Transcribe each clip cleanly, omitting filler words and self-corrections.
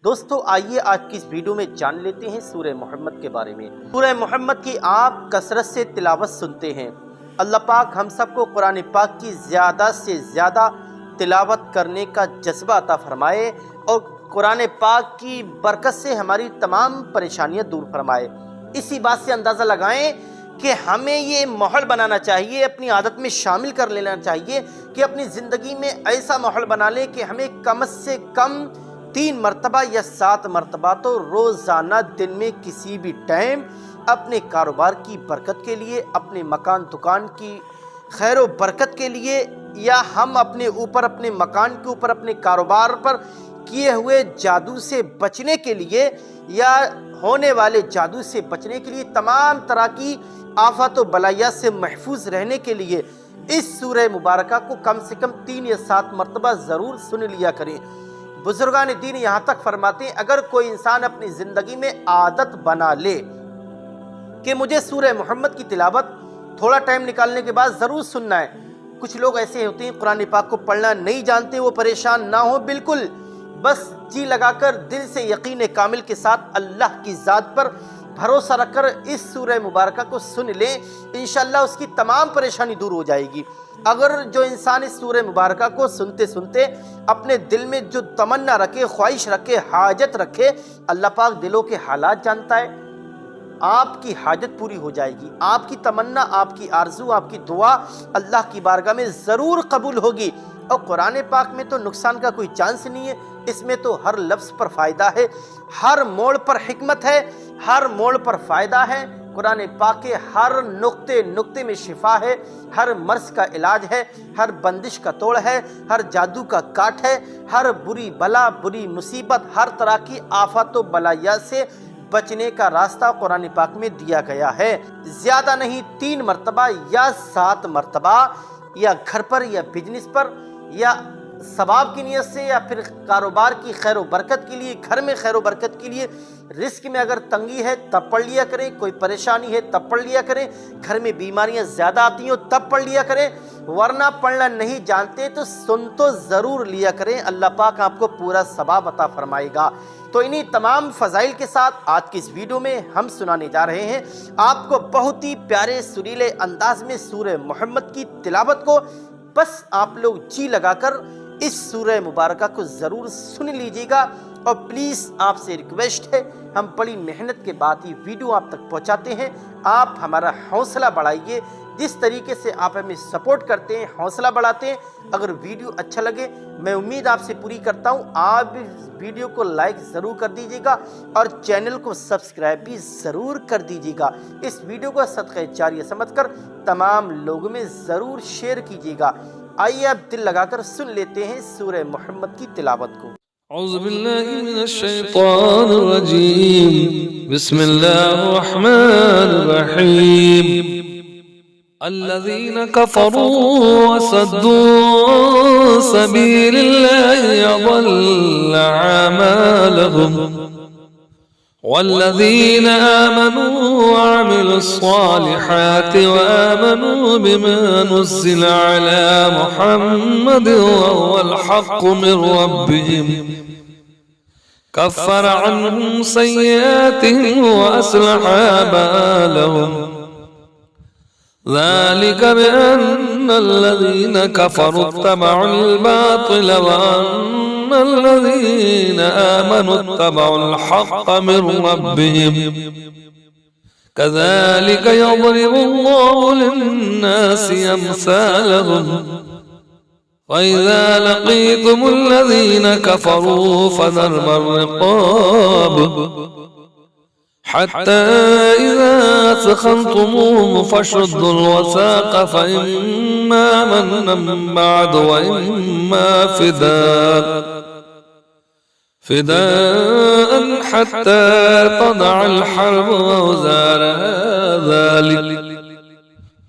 दोस्तों आइए आज की इस वीडियो में जान लेते हैं सूरह मोहम्मद के बारे में। सूरह मोहम्मद की आप कसरत से तिलावत सुनते हैं। अल्लाह पाक हम सबको कुरान पाक की ज़्यादा से ज़्यादा तिलावत करने का जज्बा अता फरमाए और कुरान पाक की बरकत से हमारी तमाम परेशानियां दूर फरमाए। इसी बात से अंदाज़ा लगाएं कि हमें ये माहौल बनाना चाहिए, अपनी आदत में शामिल कर लेना चाहिए कि अपनी ज़िंदगी में ऐसा माहौल बना लें कि हमें कम से कम 3 मरतबा या 7 मरतबा तो रोज़ाना दिन में किसी भी टाइम अपने कारोबार की बरकत के लिए, अपने मकान दुकान की खैर व बरकत के लिए, या हम अपने ऊपर, अपने मकान के ऊपर, अपने कारोबार पर किए हुए जादू से बचने के लिए या होने वाले जादू से बचने के लिए, तमाम तरह की आफत व बलाया से महफूज रहने के लिए इस सूरह मुबारका को कम से कम 3 या 7 मरतबा ज़रूर सुन लिया करें। बुजुर्गान दीन यहाँ तक फरमाते हैं, अगर कोई इंसान अपनी ज़िंदगी में आदत बना ले कि मुझे सूरह मोहम्मद की तिलावत थोड़ा टाइम निकालने के बाद ज़रूर सुनना है। कुछ लोग ऐसे होते हैं कुरान पाक को पढ़ना नहीं जानते, वो परेशान ना हो, बिल्कुल बस जी लगाकर दिल से यकीन कामिल के साथ अल्लाह की ज़ात पर भरोसा रखकर इस सूरह मुबारका को सुन लें, इंशाअल्लाह उसकी तमाम परेशानी दूर हो जाएगी। अगर जो इंसान इस सूरह मुबारका को सुनते सुनते अपने दिल में जो तमन्ना रखे, ख्वाहिश रखे, हाजत रखे, अल्लाह पाक दिलों के हालात जानता है, आपकी हाजत पूरी हो जाएगी। आपकी तमन्ना, आपकी आरजू, आपकी दुआ अल्लाह की बारगाह में ज़रूर कबूल होगी। और कुरान पाक में तो नुकसान का कोई चांस नहीं है, इसमें तो हर लफ्ज़ पर फ़ायदा है, हर मोड़ पर हिकमत है, हर मोड़ पर फ़ायदा है। कुरान पाक के हर नुक्ते नुक्ते में शिफा है, हर मर्ज का इलाज है, हर बंदिश का तोड़ है, हर जादू का काट है, हर बुरी बला, बुरी मुसीबत, हर तरह की आफत व बलाया से बचने का रास्ता कुरान पाक में दिया गया है। ज़्यादा नहीं, 3 मरतबा या 7 मरतबा, या घर पर या बिजनेस पर या सवाब की नीयत से, या फिर कारोबार की खैर व बरकत के लिए, घर में खैर व बरकत के लिए, रिस्क में अगर तंगी है तब पढ़ लिया करें, कोई परेशानी है तब पढ़ लिया करें, घर में बीमारियां ज़्यादा आती हो तब पढ़ लिया करें, वरना पढ़ना नहीं जानते तो सुन तो ज़रूर लिया करें। अल्लाह पाक आपको पूरा सवाब अता फरमाएगा। तो इन्हीं तमाम फ़ज़ाइल के साथ आज की इस वीडियो में हम सुनाने जा रहे हैं आपको बहुत ही प्यारे सुरीले अंदाज में सूरह मोहम्मद की तिलावत को। बस आप लोग जी लगाकर इस सूरह मुबारका को ज़रूर सुन लीजिएगा। और प्लीज़ आपसे रिक्वेस्ट है, हम बड़ी मेहनत के बाद ही वीडियो आप तक पहुंचाते हैं, आप हमारा हौसला बढ़ाइए। जिस तरीके से आप हमें सपोर्ट करते हैं, हौसला बढ़ाते हैं, अगर वीडियो अच्छा लगे, मैं उम्मीद आपसे पूरी करता हूं, आप इस वीडियो को लाइक ज़रूर कर दीजिएगा और चैनल को सब्सक्राइब भी ज़रूर कर दीजिएगा। इस वीडियो को सदक़े जारिया समझकर तमाम लोगों में ज़रूर शेयर कीजिएगा। आइए अब दिल लगाकर सुन लेते हैं सूरह मोहम्मद की तिलावत को। औज़ु बिल्लाहि मिनश शैतानिर रजीम, बिस्मिल्लाहिर रहमानिर रहीम। अल्लज़ीना कफ़रू व सद्दू सबीलिल्लाहि अज़ल्ल अमालहुम वल्लज़ीना आमनू व अमिलुस्सालिहाति व आमनू बिमा नुज़्ज़िला अला मुहम्मद व हुवल हक़्क़ु मिर रब्बिहिम कफ़्फ़र अन्हुम सय्यिआतिहिम व अस्लहा बालहुम ذلك بأن الذين كفروا اتبعوا الباطل وأن الذين آمنوا اتبعوا الحق من ربهم كذلك يضرب الله للناس أمثالهم وإذا لقيتم الذين كفروا فضرب الرقاب حتى إذا ثخنتموهم فشدوا الوثاق فإما منا بعد وإما فداء حتى تضع الحرب أوزارها ذلك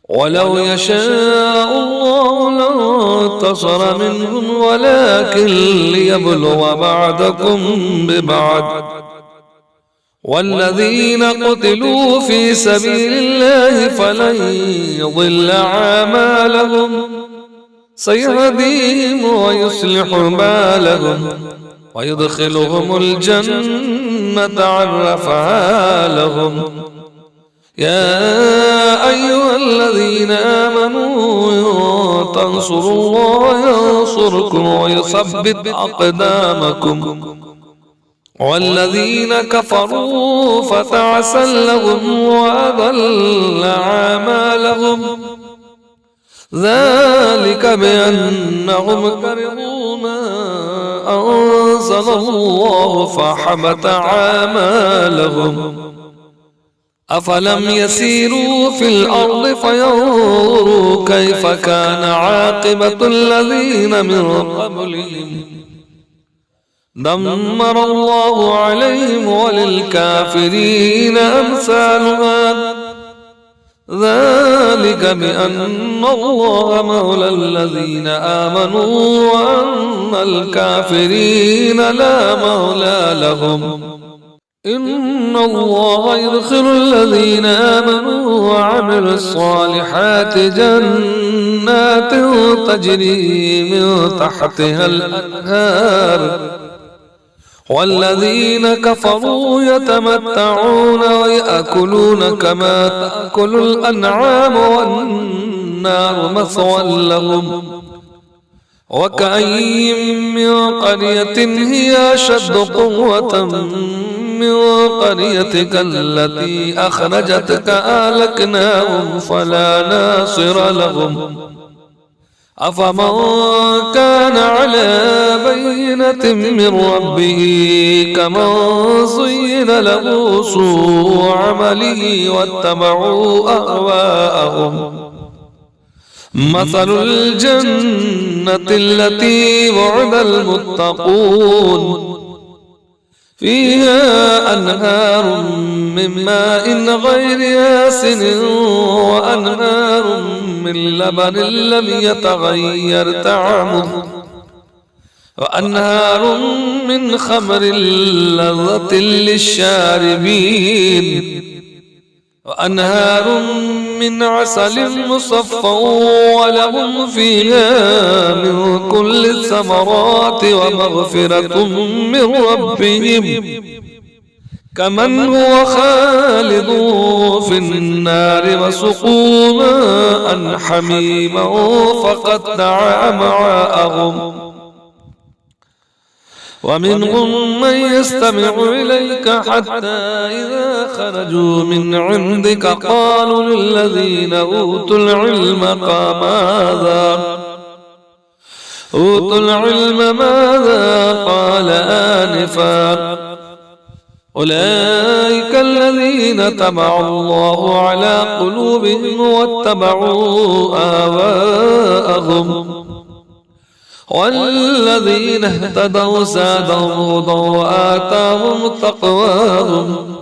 ولو يشاء الله لانتصر منهم ولكن ليبلو بعضكم ببعض والذين قتلوا في سبيل الله فلن يضل أعمالهم سيهديهم ويصلح بالهم ويدخلهم الجنة عرفها لهم. يا أيها الذين آمنوا إن تنصروا الله ينصركم ويثبت أقدامكم. والذين كفروا فتعسا لهم وأضل أعمالهم. ذلك بأنهم كرهوا ما أنزل الله فحبط أعمالهم. أفلم يسيروا في الأرض فينظروا كيف كان عاقبة الذين من قبلهم. دمر الله عليهم وللكافرين أمثالها. ذلك بأن الله مولى الذين آمنوا وأن الكافرين لا مولى لهم. إن الله يدخل الذين آمنوا وعملوا الصالحات جنات تجري من تحتها الأنهار. والذين كفروا يتمتعون ويأكلون كما تأكل الأنعام والنار مثوى لهم. وكأي من قرية هي أشد قوة من قريتك التي أخرجتك أهلكناهم فلا ناصر لهم. أفمن كان على بينة من ربه كمن زين له سوء عمله واتبعوا أهواءهم. مثل الجنة التي وعد المتقون فيها أنهار من ماء غير آسن وأنهار من لبن لم يتغير طعمه وأنهار من خمر لذة للشاربين وأنهار من عسل مصفى ولهم فيها من كل الثمرات ومغفرة من ربهم كمن هو خالد في النار وسقوا ماء حميما فقطع أمعاءهم. ومنهم من يستمع إليك حتى إذا خرجوا من عندك قالوا للذين أوتوا العلم ماذا قال آنفا أولئك الذين طبع الله على قلوبهم واتبعوا آواءهم. والذين اهتدوا زادهم هدى وآتاهم تقواهم.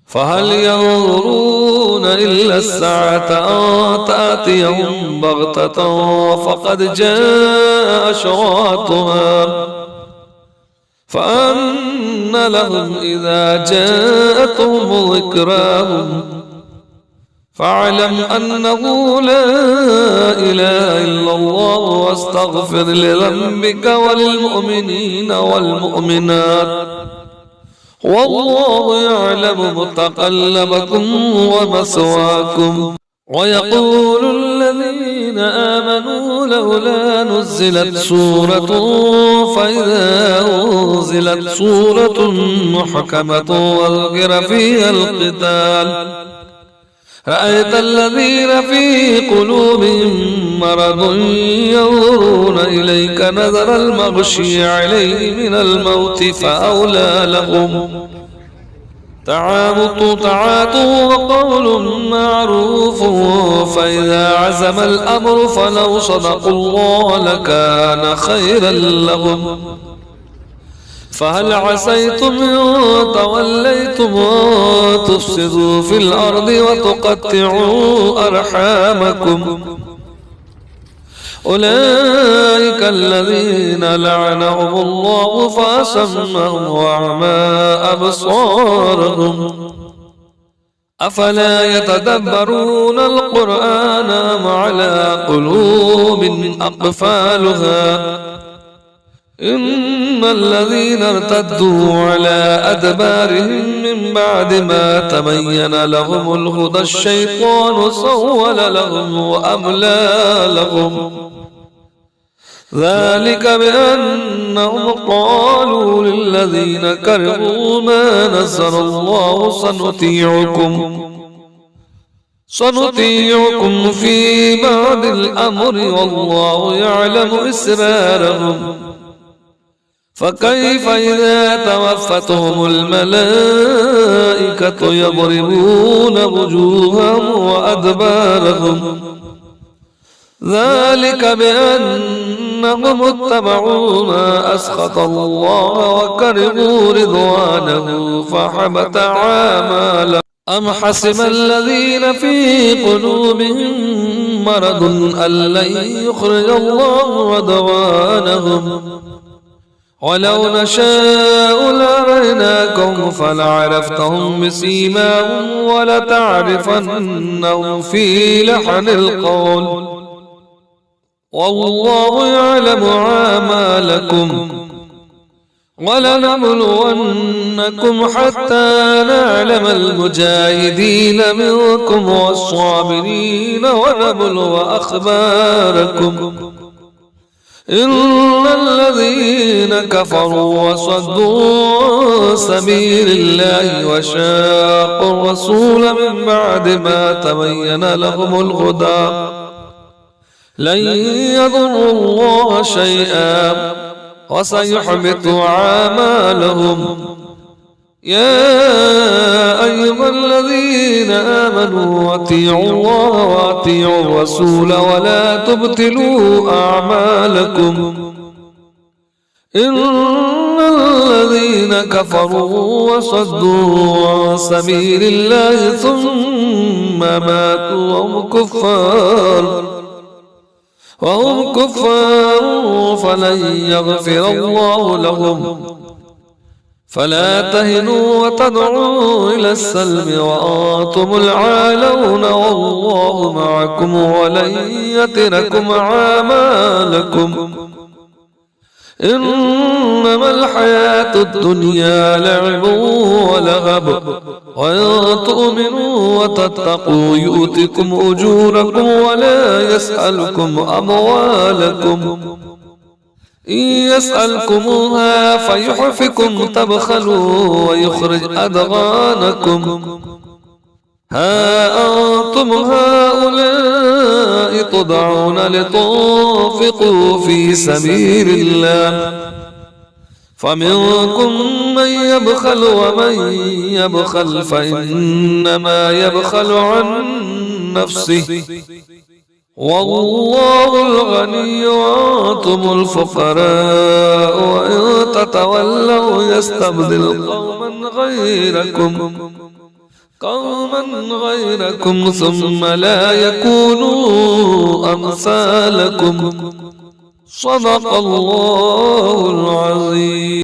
فهل ينظرون إلا الساعة أن تأتيهم بغتة وفقد جاء أشراطها فأن لهم إذا جاءتهم ذكراهم فاعلم أنه لا إله إلا الله واستغفر لذنبك وللمؤمنين والمؤمنات والله يعلم متقلبكم ومثواكم. ويقول الذين آمنوا لولا نزلت سورة فإذا أنزلت سورة محكمة وذكر فيها القتال رأيت الذين في قلوبهم مرض ينظرون إليك نظر المغشي عليه من الموت فأولى لهم تعاطوا وقول معروف فإذا عزم الأمر فلو صدقوا الله لكان خيرا لهم. فهل عسيتم إن توليتم أن تفسدوا في الأرض وتقطعوا أرحامكم أولئك الذين لعنهم الله فأصمهم وأعمى أبصارهم. أفلا يتدبرون القرآن أم على قلوب أقفالها إن الذين ارتدوا على أدبارهم من بعد ما تبين لهم الهدى الشيطان سول لهم وأملى لهم ذلك بأنهم قالوا للذين كرهوا ما نزل الله سنطيعكم في بعض الأمر والله يعلم إسرارهم فكيف إذا توفتهم الملائكة يضربون وجوههم وأدبارهم ذلك بأنهم اتبعوا ما أسخط الله وكرهوا رضوانه فحبط أعمالهم أم حسب الذين في قلوبهم مرض أن لن يخرج الله رضوانهم ولو نشاء لأريناكم فلعرفتهم بسيماهم ولتعرفنهم في لحن القول والله يعلم أعمالكم ولنبلونكم حتى نعلم المجاهدين منكم والصابرين ونبلو أخباركم إن الذين كفروا وصدوا عن سبيل الله وشاقوا الرسول من بعد ما تبين لهم الهدى لن يضروا الله شيئا وسيحبط أعمالهم يا أيها الذين آمنوا أطيعوا الله وأطيعوا الرسول ولا تبطلوا أعمالكم إن الذين كفروا وصدوا عن سبيل الله ثم ماتوا وهم كفار فلن يغفر الله لهم فلا تهنوا وتدعوا إلى السلم وأنتم العالون والله معكم ولن يتركم أعمالكم إنما الحياة الدنيا لعب ولهب وإن تؤمنوا وتتقوا يؤتكم أجوركم ولا يسألكم أموالكم إن يسألكموها فيحفكم تبخلوا ويخرج أضغانكم ها أنتم هؤلاء تدعون لتنفقوا في سبيل الله فمنكم من يبخل ومن يبخل فإنما يبخل عن نفسه والله الغني وأنتم الفقراء وإن تتولوا يستبدل قوما غيركم ثم لا يكونوا أمثالكم صدق الله العظيم.